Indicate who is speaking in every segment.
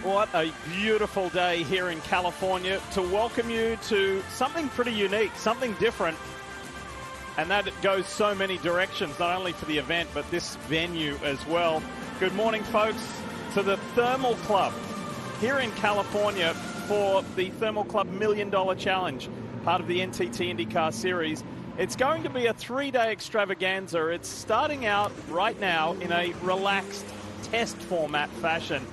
Speaker 1: What a beautiful day here in California to welcome you to something pretty unique, something different. And that goes so many directions, not only for the event, but this venue as well. Good morning, folks, to the Thermal Club here in California for the Thermal Club $1 Million Challenge, part of the NTT IndyCar Series. It's going to be a 3-day extravaganza. It's starting out right now in a relaxed test format fashion,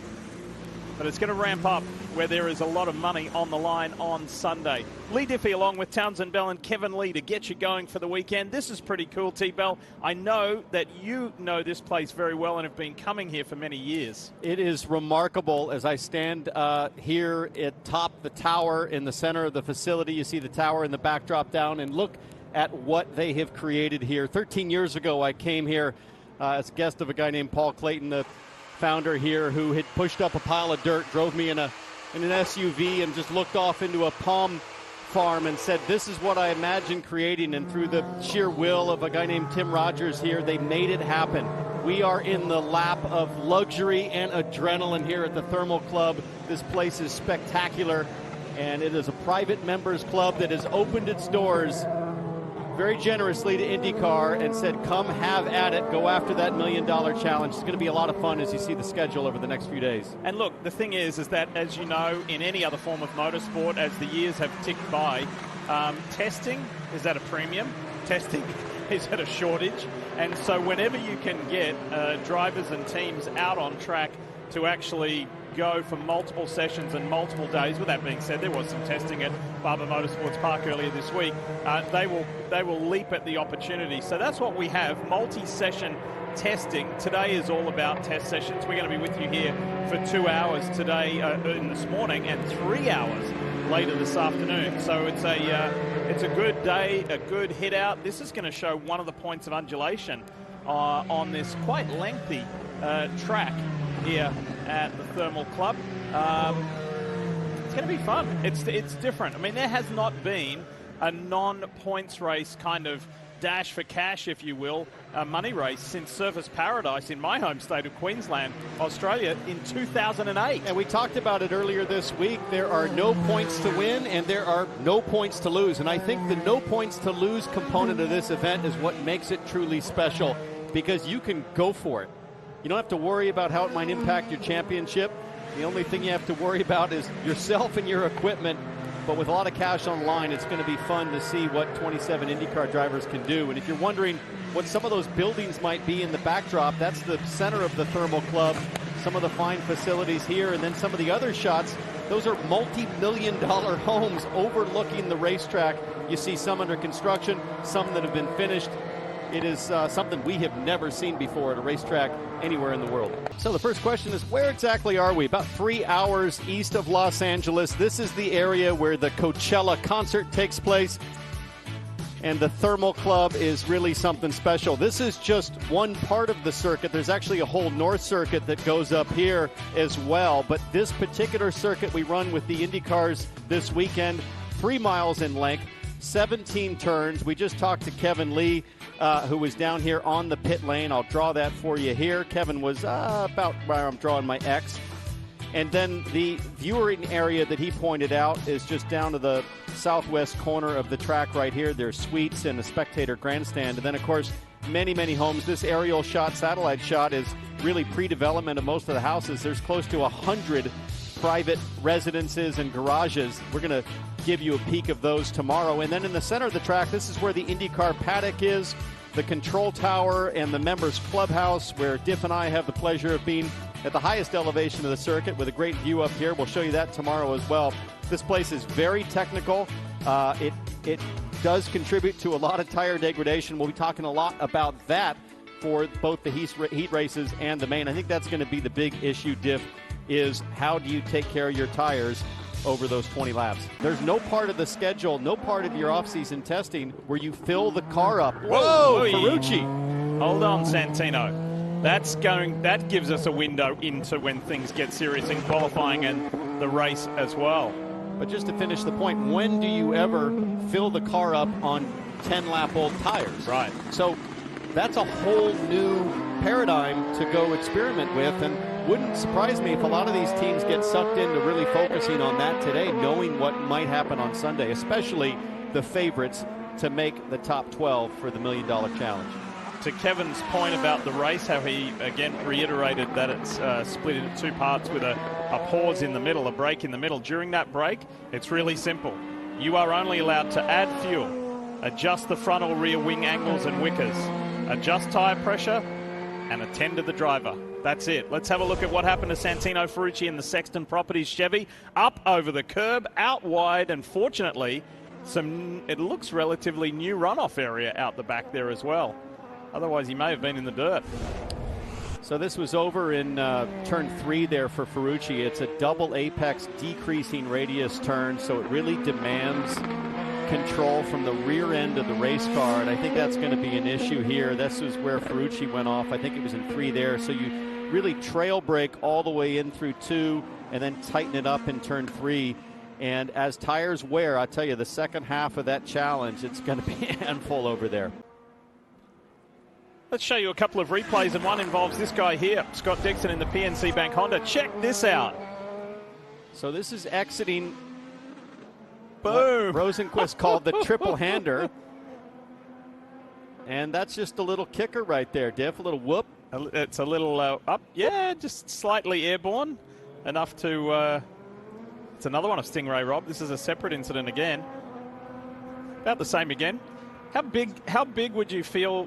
Speaker 1: but it's going to ramp up where there is a lot of money on the line on Sunday. Lee Diffie along with Townsend Bell and Kevin Lee to get you going for the weekend. This is pretty cool, T-Bell. I know that you know this place very well and have been coming here for many years.
Speaker 2: It is remarkable as I stand here atop the tower in the center of the facility. You see the tower in the backdrop down, and look at what they have created here. 13 years ago, I came here as a guest of a guy named Paul Clayton, the founder here, who had pushed up a pile of dirt, drove me in an SUV, and just looked off into a palm farm and said, this is what I imagined creating. And through the sheer will of a guy named Tim Rogers here, they made it happen. We are in the lap of luxury and adrenaline here at the Thermal Club. This place is spectacular, and it is a private members club that has opened its doors very generously to IndyCar and said, come have at it, go after that $1 Million Challenge. It's going to be a lot of fun as you see the schedule over the next few days.
Speaker 1: And look, the thing is that, as you know, in any other form of motorsport, as the years have ticked by, testing is at a premium, testing is at a shortage, and so whenever you can get drivers and teams out on track to actually go for multiple sessions and multiple days. With that being said, there was some testing at Barber Motorsports Park earlier this week. They will leap at the opportunity. So that's what we have, multi-session testing. Today is all about test sessions. We're going to be with you here for 2 hours today, this morning, and 3 hours later this afternoon. So it's a good day, a good hit out. This is going to show one of the points of undulation on this quite lengthy track here at the Thermal Club. It's going to be fun. It's different. I mean, there has not been a non-points race kind of dash for cash, if you will, a money race since Surfers Paradise in my home state of Queensland, Australia, in 2008.
Speaker 2: And we talked about it earlier this week. There are no points to win and there are no points to lose. And I think the no points to lose component of this event is what makes it truly special, because you can go for it. You don't have to worry about how it might impact your championship. The only thing you have to worry about is yourself and your equipment. But with a lot of cash on the line, it's going to be fun to see what 27 IndyCar drivers can do. And if you're wondering what some of those buildings might be in the backdrop, that's the center of the Thermal Club, some of the fine facilities here, and then some of the other shots. Those are multi-million-dollar homes overlooking the racetrack. You see some under construction, some that have been finished. It is something we have never seen before at a racetrack anywhere in the world. So the first question is, where exactly are we? About 3 hours east of Los Angeles. This is the area where the Coachella concert takes place. And the Thermal Club is really something special. This is just one part of the circuit. There's actually a whole north circuit that goes up here as well. But this particular circuit we run with the IndyCars this weekend, 3 miles in length, 17 turns. We just talked to Kevin Lee, who was down here on the pit lane. I'll draw that for you here. Kevin was about where I'm drawing my X. And then the viewing area that he pointed out is just down to the southwest corner of the track right here. There's suites and a spectator grandstand. And then, of course, many, many homes. This aerial shot, satellite shot, is really pre-development of most of the houses. There's close to 100 private residences and garages. We're going to give you a peek of those tomorrow. And then in the center of the track, this is where the IndyCar paddock is, the control tower and the members clubhouse, where Diff and I have the pleasure of being at the highest elevation of the circuit with a great view up here. We'll show you that tomorrow as well. This place is very technical. It does contribute to a lot of tire degradation. We'll be talking a lot about that for both the heat races and the main. I think that's going to be the big issue, Diff, is how do you take care of your tires over those 20 laps. There's no part of the schedule, no part of your off-season testing where you fill the car up. Whoa, Ferrucci.
Speaker 1: Hold on, Santino. That gives us a window into when things get serious in qualifying and the race as well.
Speaker 2: But just to finish the point, when do you ever fill the car up on 10-lap-old tires?
Speaker 1: Right.
Speaker 2: So that's a whole new paradigm to go experiment with. And wouldn't surprise me if a lot of these teams get sucked into really focusing on that today, knowing what might happen on Sunday, especially the favorites to make the top 12 for the $1 Million Challenge.
Speaker 1: To Kevin's point about the race, how he again reiterated that it's split into two parts with a pause in the middle, a break in the middle. During that break, it's really simple. You are only allowed to add fuel, adjust the front or rear wing angles and wickers, adjust tire pressure, and attend to the driver. That's it. Let's have a look at what happened to Santino Ferrucci in the Sexton Properties Chevy. Up over the curb, out wide, and fortunately, it looks relatively new runoff area out the back there as well. Otherwise, he may have been in the dirt.
Speaker 2: So this was over in turn 3 there for Ferrucci. It's a double apex decreasing radius turn, so it really demands control from the rear end of the race car, and I think that's going to be an issue here. This is where Ferrucci went off. I think it was in 3 there. So you really trail brake all the way in through 2 and then tighten it up in turn 3. And as tires wear, I tell you, the second half of that challenge, it's going to be a handful over there.
Speaker 1: Let's show you a couple of replays, and one involves this guy here, Scott Dixon in the PNC Bank Honda. Check this out.
Speaker 2: So this is exiting.
Speaker 1: Boom.
Speaker 2: Rosenquist called the triple hander. And that's just a little kicker right there, Diff, a little whoop.
Speaker 1: It's a little up. Yeah, just slightly airborne. Enough to... it's another one of Stingray, Rob. This is a separate incident again. About the same again. How big would you feel?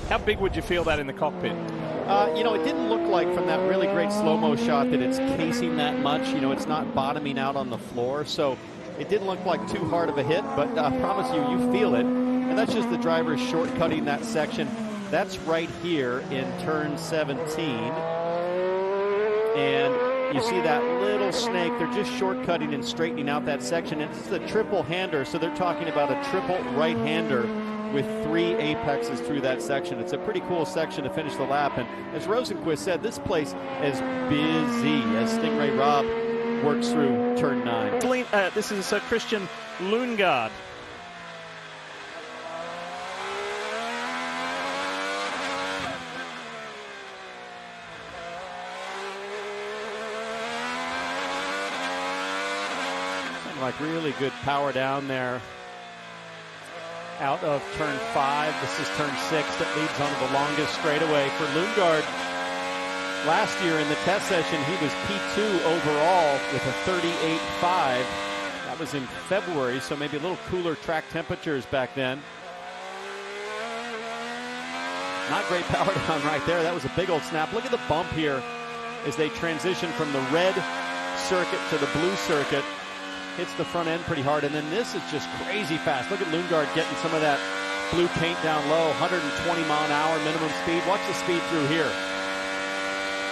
Speaker 1: How big would you feel that in the cockpit?
Speaker 2: It didn't look like from that really great slow-mo shot that it's casing that much. It's not bottoming out on the floor, so it didn't look like too hard of a hit. But I promise you feel it, and that's just the driver shortcutting that section. That's right here in turn 17, and you see that little snake. They're just shortcutting and straightening out that section. And it's the triple hander, so they're talking about a triple right-hander with 3 apexes through that section. It's a pretty cool section to finish the lap. And as Rosenquist said, this place is busy as Stingray Rob works through turn 9.
Speaker 1: This is Christian Lundgaard.
Speaker 2: Like really good power down there out of turn 5. This is turn 6 that leads onto the longest straightaway for Lundgaard. Last year in the test session, he was P2 overall with a 38.5. That was in February, so maybe a little cooler track temperatures back then. Not great power down right there. That was a big old snap. Look at the bump here as they transition from the red circuit to the blue circuit. Hits the front end pretty hard, and then this is just crazy fast. Look at Lundgaard getting some of that blue paint down low, 120 mile an hour minimum speed. Watch the speed through here.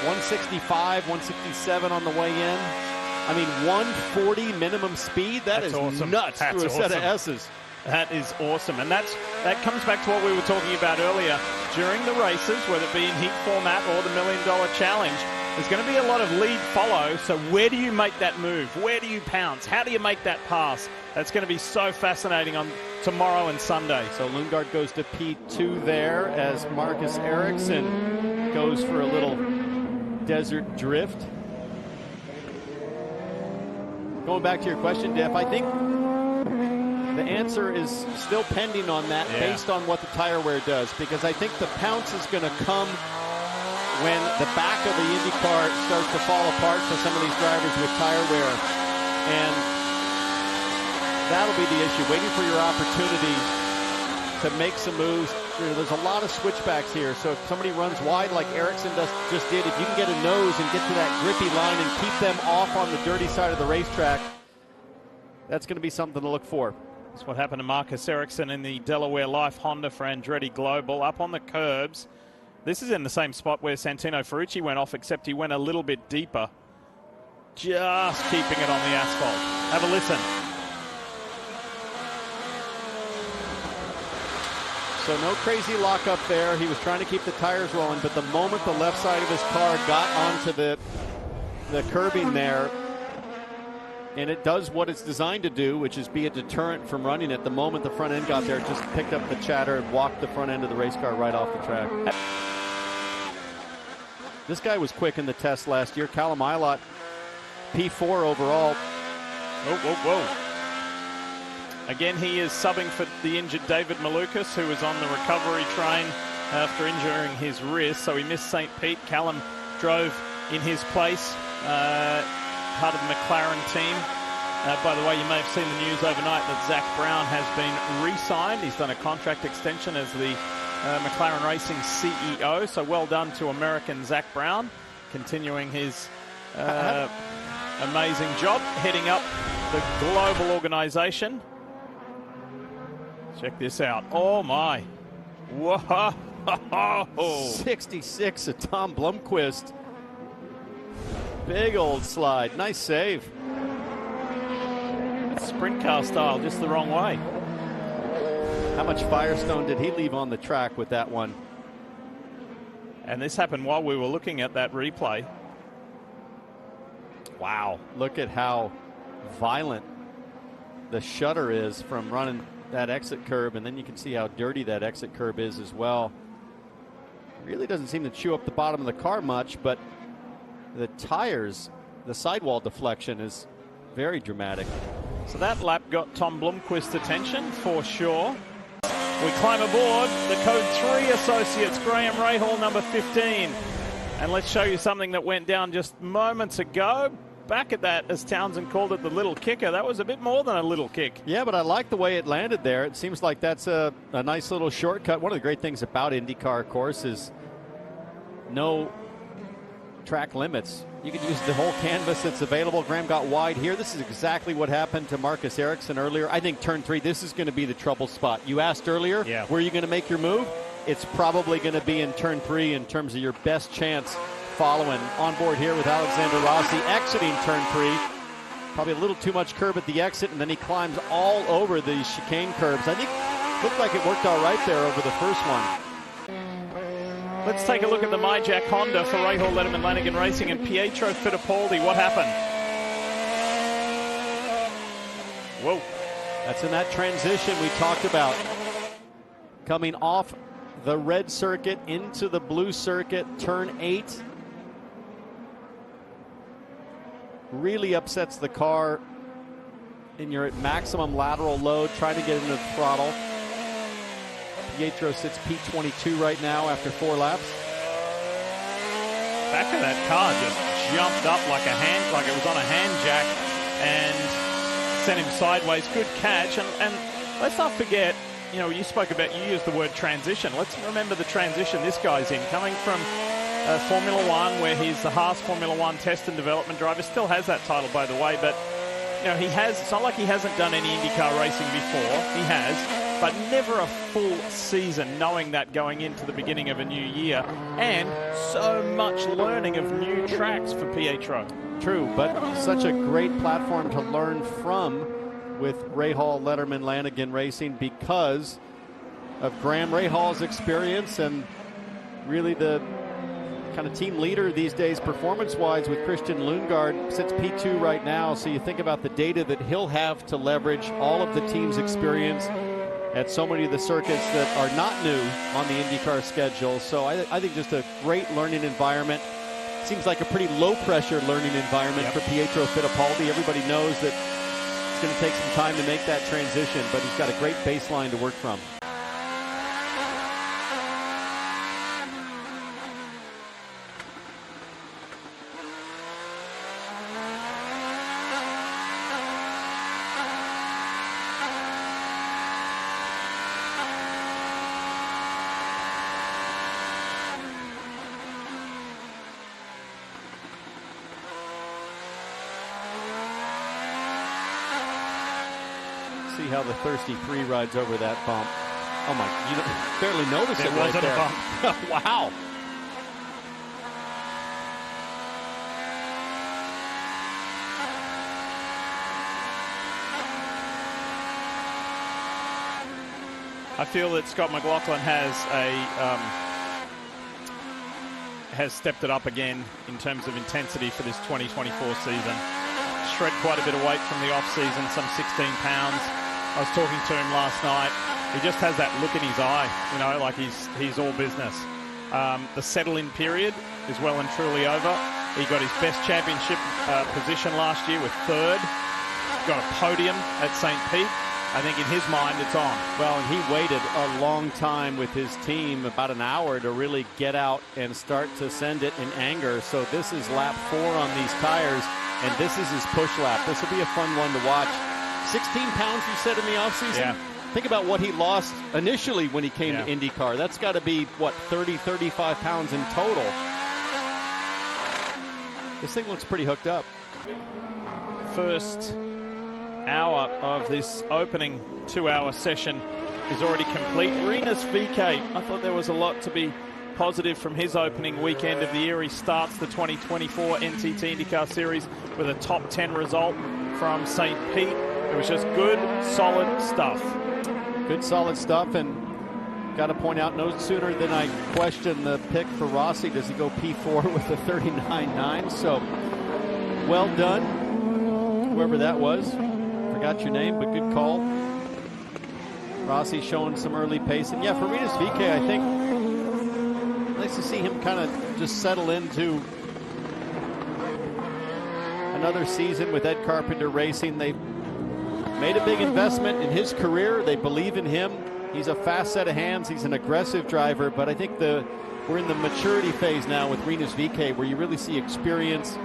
Speaker 2: 165, 167 on the way in. I mean, 140 minimum speed. That's awesome. Nuts through a set of S's.
Speaker 1: That is awesome, and that comes back to what we were talking about earlier. During the races, whether it be in heat format or the $1 Million Challenge, there's going to be a lot of lead follow, so where do you make that move? Where do you pounce? How do you make that pass? That's going to be so fascinating on tomorrow and Sunday.
Speaker 2: So Lundgaard goes to P2 there as Marcus Ericsson goes for a little desert drift. Going back to your question, Diff, I think the answer is still pending on that based on what the tire wear does, because I think the pounce is going to come when the back of the IndyCar starts to fall apart for some of these drivers with tire wear. And that'll be the issue, waiting for your opportunity to make some moves. There's a lot of switchbacks here, so if somebody runs wide like Ericsson just did, if you can get a nose and get to that grippy line and keep them off on the dirty side of the racetrack, that's going to be something to look for.
Speaker 1: That's what happened to Marcus Ericsson in the Delaware Life Honda for Andretti Global, up on the curbs. This is in the same spot where Santino Ferrucci went off, except he went a little bit deeper. Just keeping it on the asphalt. Have a listen.
Speaker 2: So no crazy lockup there. He was trying to keep the tires rolling, but the moment the left side of his car got onto the curbing there, and it does what it's designed to do, which is be a deterrent from running it. The moment the front end got there, it just picked up the chatter and walked the front end of the race car right off the track. This guy was quick in the test last year. Callum Ilott, P4 overall.
Speaker 1: Whoa, whoa, whoa. Again, he is subbing for the injured David Malukas, who was on the recovery train after injuring his wrist. So he missed St. Pete. Callum drove in his place, part of the McLaren team. By the way, you may have seen the news overnight that Zach Brown has been re-signed. He's done a contract extension as the McLaren Racing CEO. So well done to American Zach Brown, continuing his amazing job, heading up the global organization. Check this out. Oh, my. Whoa.
Speaker 2: 66 of Tom Blomqvist. Big old slide. Nice save.
Speaker 1: Sprint car style, just the wrong way.
Speaker 2: How much Firestone did he leave on the track with that one?
Speaker 1: And this happened while we were looking at that replay.
Speaker 2: Wow, look at how violent the shudder is from running that exit curb, and then you can see how dirty that exit curb is as well. Really doesn't seem to chew up the bottom of the car much, but the tires, the sidewall deflection is very dramatic.
Speaker 1: So that lap got Tom Blomqvist's attention for sure. We climb aboard the Code 3 Associates, Graham Rahal, number 15. And let's show you something that went down just moments ago. Back at that, as Townsend called it, the little kicker. That was a bit more than a little kick.
Speaker 2: Yeah, but I like the way it landed there. It seems like that's a nice little shortcut. One of the great things about IndyCar, of course, is no track limits. You can use the whole canvas that's available. Graham got wide here. This is exactly what happened to Marcus Ericsson earlier. I think turn 3, this is going to be the trouble spot. You asked earlier, where are you going to make your move? It's probably going to be in turn 3 in terms of your best chance following. On board here with Alexander Rossi, exiting turn 3. Probably a little too much curb at the exit, and then he climbs all over the chicane curbs. I think it looked like it worked all right there over the first one.
Speaker 1: Let's take a look at the MyJack Honda for Rahal, Letterman, Lanigan Racing, and Pietro Fittipaldi. What happened? Whoa.
Speaker 2: That's in that transition we talked about. Coming off the red circuit into the blue circuit, turn 8. Really upsets the car, and you're at maximum lateral load, trying to get into the throttle. Pietro sits P22 right now after 4 laps.
Speaker 1: Back of that car just jumped up like it was on a hand jack and sent him sideways. Good catch. And let's not forget, you used the word transition. Let's remember the transition this guy's in. Coming from Formula One, where he's the Haas Formula One test and development driver. Still has that title, by the way, but it's not like he hasn't done any IndyCar racing before. He has. But never a full season, knowing that going into the beginning of a new year, and so much learning of new tracks for Pietro.
Speaker 2: True, but such a great platform to learn from with Rahal, Letterman, Lanigan Racing, because of Graham Rahal's experience and really the kind of team leader these days performance-wise with Christian Lundgaard. Sits P2 right now, so you think about the data that he'll have to leverage, all of the team's experience at so many of the circuits that are not new on the IndyCar schedule. So I think just a great learning environment. Seems like a pretty low-pressure learning environment for Pietro Fittipaldi. Everybody knows that it's going to take some time to make that transition, but he's got a great baseline to work from. See how the Thirsty 3 rides over that bump. Oh my, you barely noticed it right there.
Speaker 1: A bump.
Speaker 2: Wow.
Speaker 1: I feel that Scott McLaughlin has stepped it up again in terms of intensity for this 2024 season. Shred quite a bit of weight from the off-season, some 16 pounds. I was talking to him last night. He just has that look in his eye, like he's all business. The settle-in period is well and truly over. He got his best championship position last year with third. Got a podium at St. Pete. I think in his mind it's on.
Speaker 2: Well, and he waited a long time with his team, about an hour, to really get out and start to send it in anger. So this is lap 4 on these tires, and this is his push lap. This will be a fun one to watch. 16 pounds, you said, in the offseason?
Speaker 1: Yeah.
Speaker 2: Think about what he lost initially when he came to IndyCar. That's got to be, what, 30, 35 pounds in total. This thing looks pretty hooked up.
Speaker 1: First hour of this opening 2-hour session is already complete. Rinus VeeKay, I thought there was a lot to be positive from his opening weekend of the year. He starts the 2024 NTT IndyCar Series with a top 10 result from St. Pete. It was just good, solid stuff.
Speaker 2: Good, solid stuff, and got to point out, no sooner than I question the pick for Rossi does he go P4 with a 39.9. So, well done, whoever that was. Forgot your name, but good call. Rossi showing some early pace. And yeah, for Rinus VeeKay, I think nice to see him kind of just settle into another season with Ed Carpenter Racing. They made a big investment in his career. They believe in him. He's a fast set of hands. He's an aggressive driver, but I think we're in the maturity phase now with Rinus VeeKay, where you really see experience,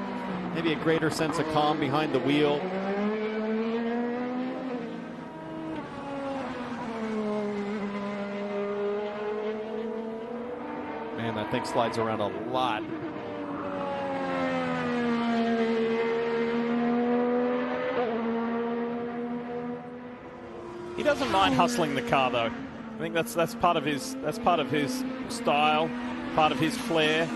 Speaker 2: maybe a greater sense of calm behind the wheel. Man, that thing slides around a lot.
Speaker 1: He doesn't mind hustling the car, though. I think that's part of his style, part of his flair.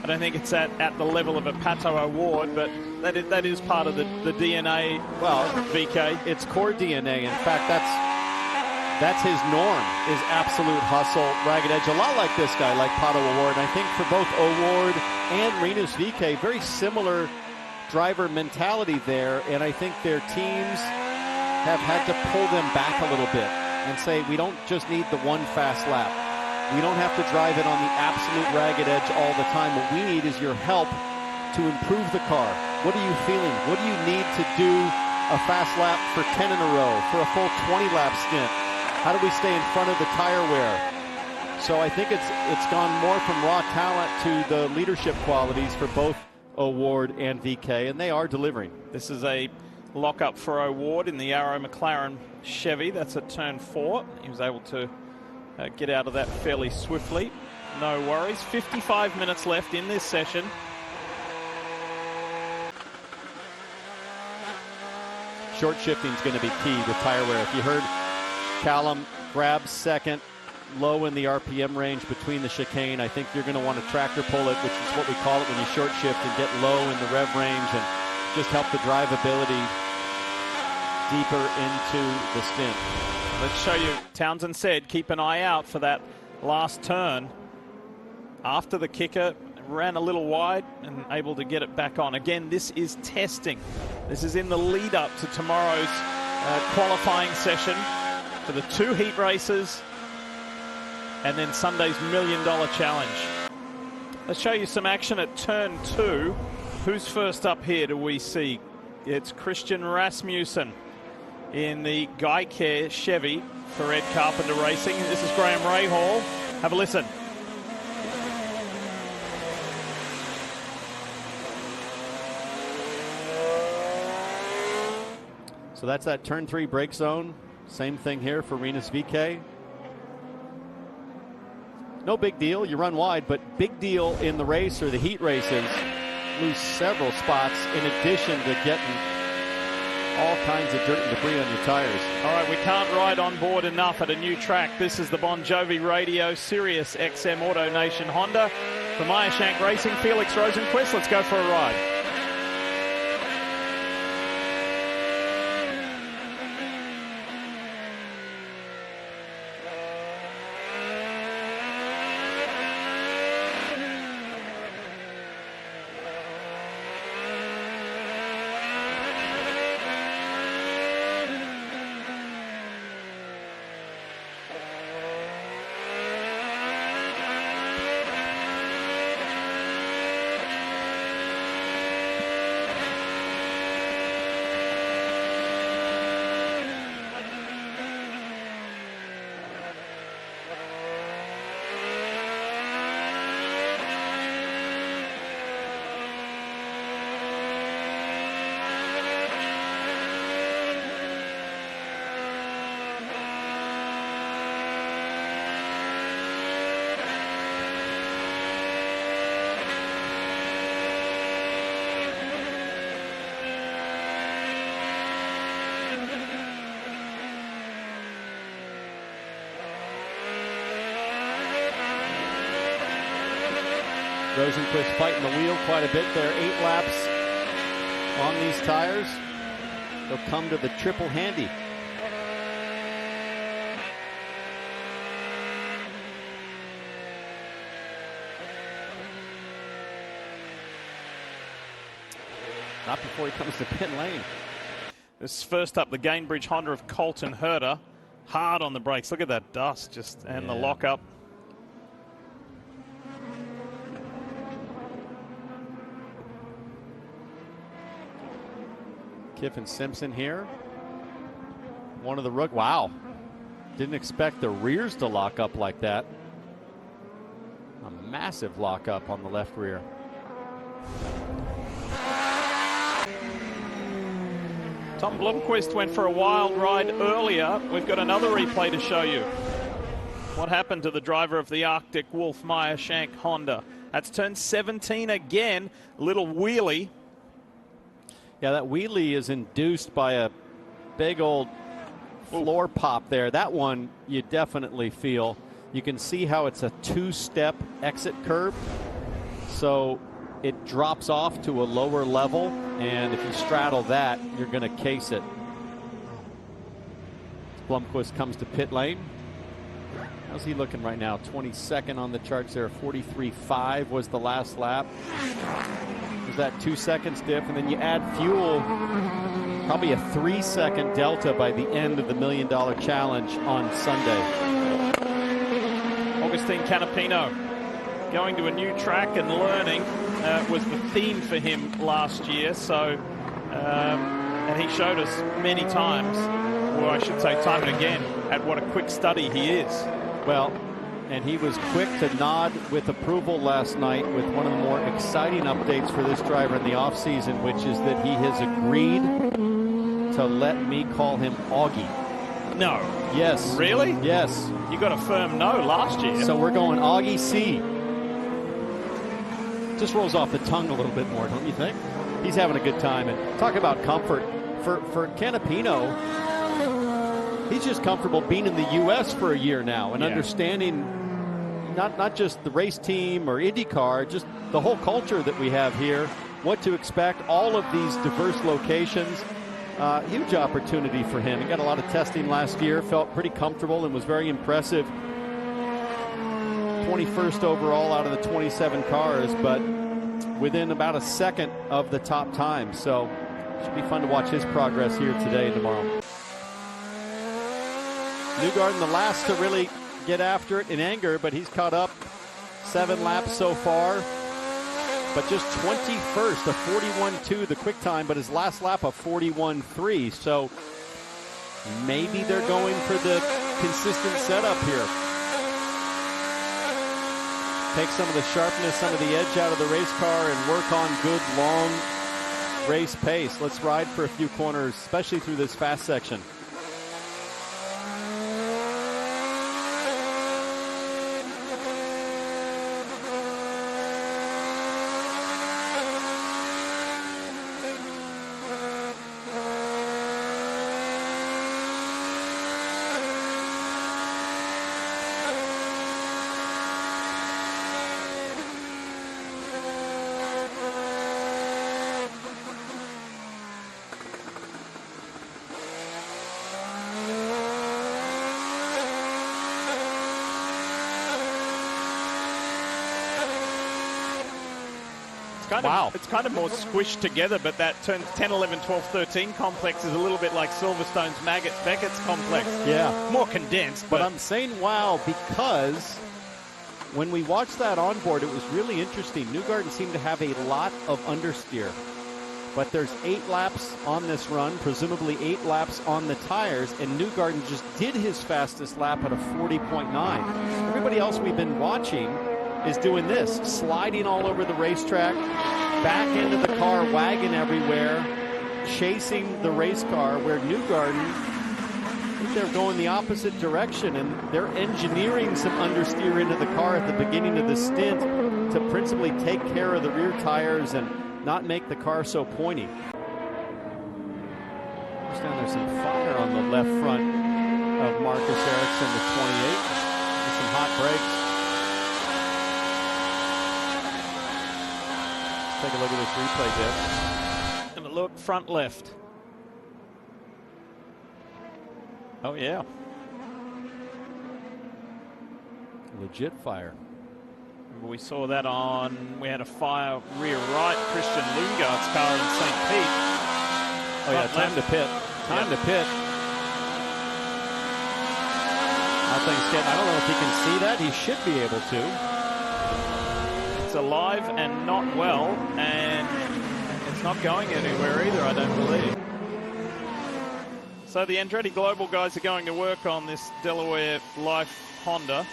Speaker 1: I don't think it's at the level of a Pato Award, but that is part of the DNA.
Speaker 2: Well,
Speaker 1: VeeKay,
Speaker 2: it's core DNA. In fact, that's his norm, is absolute hustle, ragged edge. A lot like this guy, like Pato Award. And I think for both Award and Rinus VeeKay, very similar driver mentality there. And I think their teams have had to pull them back a little bit and say, we don't just need the one fast lap. We don't have to drive it on the absolute ragged edge all the time. What we need is your help to improve the car. What are you feeling? What do you need to do a fast lap for 10 in a row, for a full 20 lap stint? How do we stay in front of the tire wear? So I think it's gone more from raw talent to the leadership qualities for both Award and VeeKay, and they are delivering.
Speaker 1: this is a lock-up for Award in the Arrow McLaren Chevy. That's at turn 4. He was able to get out of that fairly swiftly. No worries. 55 minutes left in this session.
Speaker 2: Short shifting is going to be key with tire wear. If you heard Callum grab second, low in the RPM range between the chicane, I think you're going to want to tractor pull it, which is what we call it when you short shift and get low in the rev range and just help the drivability deeper into the stint.
Speaker 1: Let's show you. Townsend said keep an eye out for that last turn. After the kicker, ran a little wide and able to get it back on. Again, this is testing. This is in the lead up to tomorrow's qualifying session for the 2 heat races and then Sunday's $1 Million Challenge. Let's show you some action at turn 2. Who's first up here do we see? It's Christian Rasmussen in the Geico Chevy for Ed Carpenter Racing. This is Graham Rahal. Have a listen.
Speaker 2: So that's that turn 3 brake zone. Same thing here for Rinus VeeKay. No big deal. You run wide, but big deal in the race or the heat races. Lose several spots in addition to getting all kinds of dirt and debris on your tires.
Speaker 1: All right, we can't ride on board enough at a new track. This is the Bon Jovi Radio Sirius XM Auto Nation Honda. From Meyershank Racing, Felix Rosenquist. Let's go for a ride.
Speaker 2: Rosenquist fighting the wheel quite a bit there. 8 laps on these tires. They'll come to the triple handy. Not before he comes to pit lane.
Speaker 1: This first up, the Gainbridge Honda of Colton Herter. Hard on the brakes. Look at that dust and the lockup.
Speaker 2: Kiffin Simpson here. One of the rookies. Wow. Didn't expect the rears to lock up like that. A massive lockup on the left rear.
Speaker 1: Tom Blomqvist went for a wild ride earlier. We've got another replay to show you. What happened to the driver of the Arctic Wolf Meyer Shank Honda? That's turn 17 again. Little wheelie.
Speaker 2: Yeah, that wheelie is induced by a big old floor pop there. That one you definitely feel. You can see how it's a 2-step exit curb. So it drops off to a lower level, and if you straddle that, you're going to case it. Blomqvist comes to pit lane. How's he looking right now? 22nd on the charts there. 43.5 was the last lap. Was that 2 seconds diff? And then you add fuel, probably a 3-second delta by the end of the $1 Million Challenge on Sunday.
Speaker 1: Augustine Canapino going to a new track and learning was the theme for him last year. So, and he showed us many times, or I should say time and again, at what a quick study he is.
Speaker 2: Well, and he was quick to nod with approval last night with one of the more exciting updates for this driver in the offseason, which is that he has agreed to let me call him Augie.
Speaker 1: No.
Speaker 2: Yes.
Speaker 1: Really?
Speaker 2: Yes.
Speaker 1: You got a firm no last year.
Speaker 2: So we're going Augie C. Just rolls off the tongue a little bit more, don't you think? He's having a good time. And talk about comfort. For Canapino, he's just comfortable being in the U.S. for a year now and understanding not just the race team or IndyCar, just the whole culture that we have here, what to expect, all of these diverse locations. Huge opportunity for him. He got a lot of testing last year, felt pretty comfortable and was very impressive. 21st overall out of the 27 cars, but within about a second of the top time. So should be fun to watch his progress here today and tomorrow. Newgarden, the last to really get after it in anger, but he's caught up. 7 laps so far, but just 21st, a 41.2 the quick time, but his last lap a 41.3. So maybe they're going for the consistent setup here. Take some of the sharpness, some of the edge out of the race car and work on good long race pace. Let's ride for a few corners, especially through this fast section.
Speaker 1: It's kind of more squished together, but that turn 10, 11, 12, 13 complex is a little bit like Silverstone's Beckett's complex.
Speaker 2: Yeah.
Speaker 1: More condensed.
Speaker 2: But I'm saying wow because when we watched that onboard, it was really interesting. Newgarden seemed to have a lot of understeer. But there's 8 laps on this run, presumably 8 laps on the tires, and Newgarden just did his fastest lap at a 40.9. Everybody else we've been watching is doing this, sliding all over the racetrack, back into the car, wagging everywhere, chasing the race car, where Newgarden, they're going the opposite direction, and they're engineering some understeer into the car at the beginning of the stint to principally take care of the rear tires and not make the car so pointy. There's some fire on the left front of Marcus Ericsson, the 28, with some hot brakes. Take a look at this replay, Dick.
Speaker 1: And a look front left. Oh, yeah.
Speaker 2: Legit fire.
Speaker 1: We saw that we had a fire rear right, Christian Lundgaard's car in St. Pete.
Speaker 2: Oh yeah, time to pit. Time to pit. Nothing's getting, I don't know if he can see that. He should be able to.
Speaker 1: It's alive and not well, and it's not going anywhere either, I don't believe. So the Andretti Global guys are going to work on this Delaware Life Honda,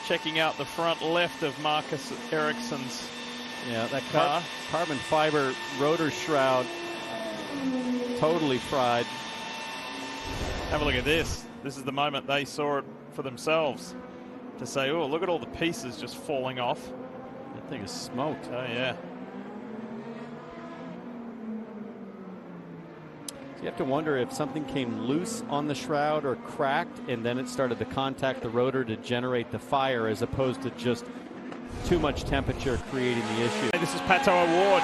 Speaker 1: checking out the front left of Marcus Ericsson's
Speaker 2: that
Speaker 1: car.
Speaker 2: Carbon fiber rotor shroud totally fried.
Speaker 1: Have a look at this. This is the moment they saw it for themselves to say, oh, look at all the pieces just falling off.
Speaker 2: That thing is smoked.
Speaker 1: Oh, yeah.
Speaker 2: You have to wonder if something came loose on the shroud or cracked, and then it started to contact the rotor to generate the fire, as opposed to just too much temperature creating the issue.
Speaker 1: This is Pato Award.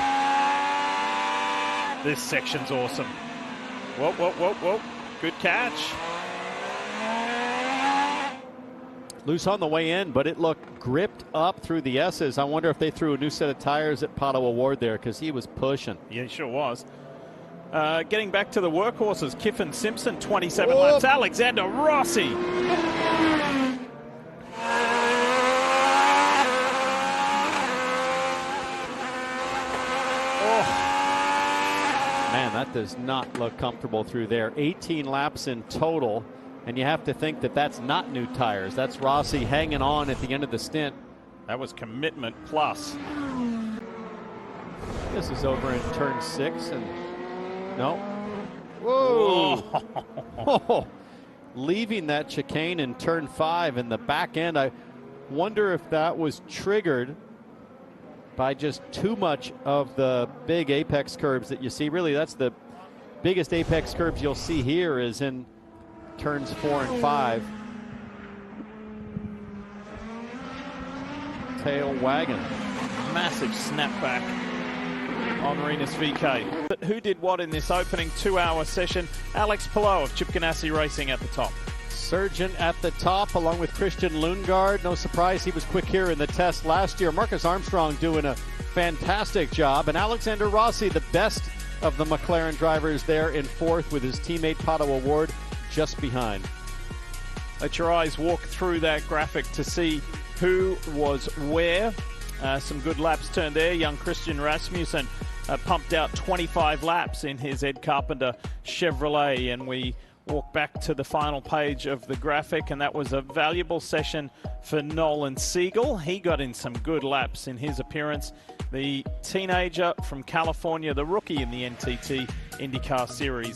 Speaker 1: This section's awesome. Whoa, whoa, whoa, whoa. Good catch.
Speaker 2: Loose on the way in, but it looked gripped up through the S's. I wonder if they threw a new set of tires at Pato Award there, because he was pushing.
Speaker 1: Yeah, he sure was. Getting back to the workhorses, Kiffin Simpson, 27 laps. Alexander Rossi.
Speaker 2: Man, that does not look comfortable through there. 18 laps in total, and you have to think that that's not new tires. That's Rossi hanging on at the end of the stint.
Speaker 1: That was commitment plus.
Speaker 2: This is over in turn 6, and no. Whoa. Oh. Leaving that chicane in turn 5 in the back end. I wonder if that was triggered by just too much of the big apex curbs that you see. Really, that's the biggest apex curbs you'll see here is in turns 4 and 5. Tail wagon.
Speaker 1: Massive snapback on Rinus VK. But who did what in this opening 2-hour session? Alex Palou of Chip Ganassi Racing at the top.
Speaker 2: Surgeon at the top, along with Christian Lundgaard. No surprise he was quick here in the test last year. Marcus Armstrong doing a fantastic job. And Alexander Rossi, the best of the McLaren drivers, there in 4th with his teammate Pato Award just behind.
Speaker 1: Let your eyes walk through that graphic to see who was where. Some good laps turned there. Young Christian Rasmussen pumped out 25 laps in his Ed Carpenter Chevrolet, and we walk back to the final page of the graphic, and that was a valuable session for Nolan Siegel. He got in some good laps in his appearance. The teenager from California, the rookie in the NTT IndyCar Series.